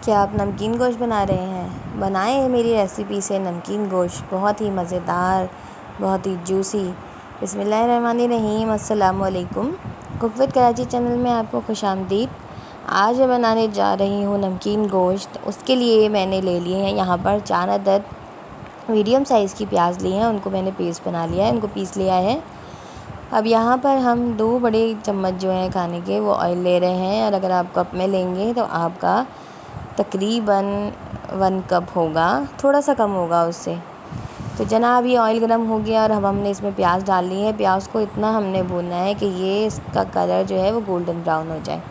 क्या आप नमकीन गोश्त बना रहे हैं? बनाएं मेरी रेसिपी से नमकीन गोश्त, बहुत ही मज़ेदार, बहुत ही जूसी। बिस्मिल्लाहिर्रहमानिर्रहीम। अस्सलामु अलैकुम। कुक विद कराची चैनल में आपको खुशामदीद। आज मैं बनाने जा रही हूँ नमकीन गोश्त। उसके लिए मैंने ले लिए हैं यहाँ पर 4 अदद मीडियम साइज़ की प्याज ली हैं, उनको मैंने पेस्ट बना लिया है, उनको पीस लिया है। अब यहाँ पर हम 2 बड़े चम्मच जो हैं खाने के वो ऑयल ले रहे हैं, और अगर आप कप में लेंगे तो आपका तकरीबन 1 कप होगा, थोड़ा सा कम होगा उससे। तो जनाब ये ऑयल गर्म हो गया और अब हमने इसमें प्याज डाल ली है। प्याज को इतना हमने भूनना है कि ये इसका कलर जो है वो गोल्डन ब्राउन हो जाए।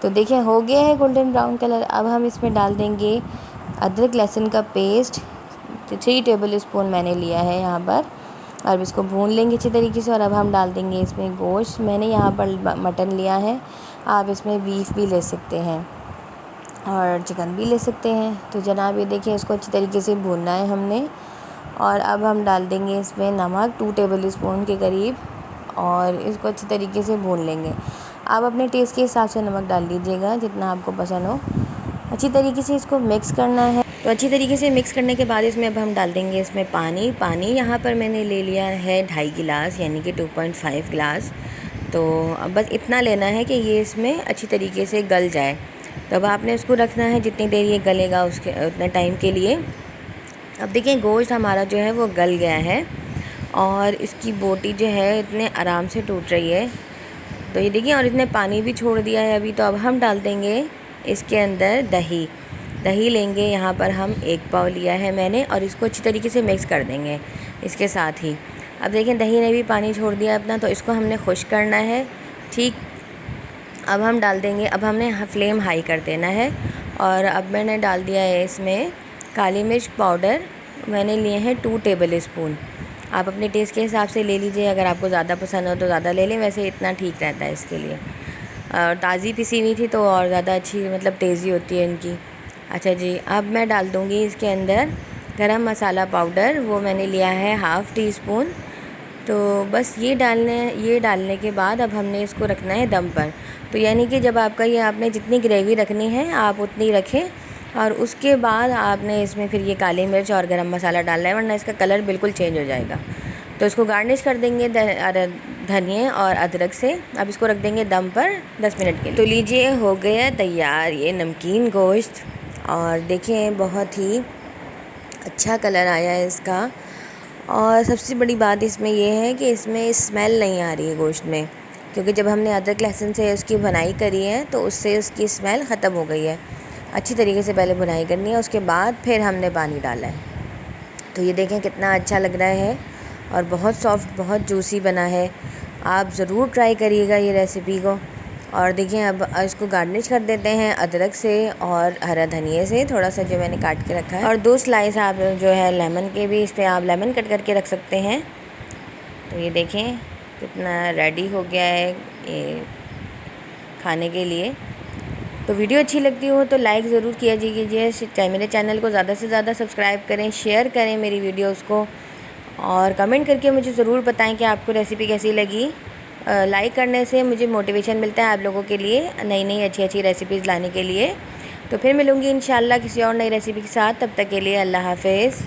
तो देखिए हो गया है गोल्डन ब्राउन कलर। अब हम इसमें डाल देंगे अदरक लहसुन का पेस्ट, 3 टेबल स्पून मैंने लिया है यहाँ पर। अब इसको भून लेंगे अच्छी तरीके से, और अब हम डाल देंगे इसमें गोश्त। मैंने यहाँ पर मटन लिया है, आप इसमें बीफ भी ले सकते हैं और चिकन भी ले सकते हैं। तो जनाब ये देखिए इसको अच्छी तरीके से भूनना है हमने। और अब हम डाल देंगे इसमें नमक 2 टेबल स्पून के करीब, और इसको अच्छी तरीके से भून लेंगे। आप अपने टेस्ट के हिसाब से नमक डाल दीजिएगा जितना आपको पसंद हो। अच्छी तरीके से इसको मिक्स करना है। तो अच्छी तरीके से मिक्स करने के बाद इसमें अब हम डाल देंगे इसमें पानी यहाँ पर मैंने ले लिया है 2.5 गिलास, यानी कि 2.5 गिलास। तो अब बस इतना लेना है कि ये इसमें अच्छी तरीके से गल जाए। तो अब आपने उसको रखना है जितनी देर ये गलेगा उसके उतने टाइम के लिए। अब देखिए गोश्त हमारा जो है वो गल गया है, और इसकी बोटी जो है इतने आराम से टूट रही है। तो ये देखिए, और इसने पानी भी छोड़ दिया है अभी। तो अब हम डाल देंगे इसके अंदर दही लेंगे। यहाँ पर हम 1 पाव लिया है मैंने, और इसको अच्छी तरीके से मिक्स कर देंगे इसके साथ ही। अब देखें दही ने भी पानी छोड़ दिया अपना, तो इसको हमने खुश करना है। ठीक, अब हम डाल देंगे, अब हमने फ्लेम हाई कर देना है। और अब मैंने डाल दिया है इसमें काली मिर्च पाउडर, मैंने लिए हैं 2 टेबल स्पून। आप अपने टेस्ट के हिसाब से ले लीजिए, अगर आपको ज़्यादा पसंद हो तो ज़्यादा ले लें, वैसे इतना ठीक रहता है इसके लिए। और ताज़ी पिसी हुई थी तो और ज़्यादा अच्छी मतलब तेज़ी होती है इनकी। अच्छा जी, अब मैं डाल दूँगी इसके अंदर गरम मसाला पाउडर, वो मैंने लिया है 1/2 टी स्पून। तो बस ये डालने के बाद अब हमने इसको रखना है दम पर। तो यानी कि जब आपने जितनी ग्रेवी रखनी है आप उतनी रखें, और उसके बाद आपने इसमें फिर ये काली मिर्च और गरम मसाला डालना है, वरना इसका कलर बिल्कुल चेंज हो जाएगा। तो इसको गार्निश कर देंगे धनिए और अदरक से। अब इसको रख देंगे दम पर 10 मिनट के लिए। तो लीजिए हो गया तैयार ये नमकीन गोश्त, और देखिए बहुत ही अच्छा कलर आया है इसका। और सबसे बड़ी बात इसमें यह है कि इसमें स्मेल नहीं आ रही है गोश्त में, क्योंकि जब हमने अदरक लहसुन से उसकी भुनाई करी है तो उससे उसकी स्मेल ख़त्म हो गई है। अच्छी तरीके से पहले भुनाई करनी है, उसके बाद फिर हमने पानी डाला है। तो ये देखें कितना अच्छा लग रहा है, और बहुत सॉफ्ट, बहुत जूसी बना है। आप ज़रूर ट्राई करिएगा ये रेसिपी को। और देखिए अब इसको गार्निश कर देते हैं अदरक से और हरा धनिए से, थोड़ा सा जो मैंने काट के रखा है। और 2 स्लाइस आप जो है लेमन के भी, इस पर आप लेमन कट करके रख सकते हैं। तो ये देखें कितना रेडी हो गया है ये खाने के लिए। तो वीडियो अच्छी लगती हो तो लाइक ज़रूर किया कीजिए। मेरे चैनल को ज़्यादा से ज़्यादा सब्सक्राइब करें, शेयर करें मेरी वीडियोस को, और कमेंट करके मुझे ज़रूर बताएं कि आपको रेसिपी कैसी लगी। लाइक करने से मुझे मोटिवेशन मिलता है आप लोगों के लिए नई अच्छी रेसिपीज़ लाने के लिए। तो फिर मिलूँगी इंशाल्लाह किसी और नई रेसिपी के साथ। तब तक के लिए अल्लाह हाफ़िज़।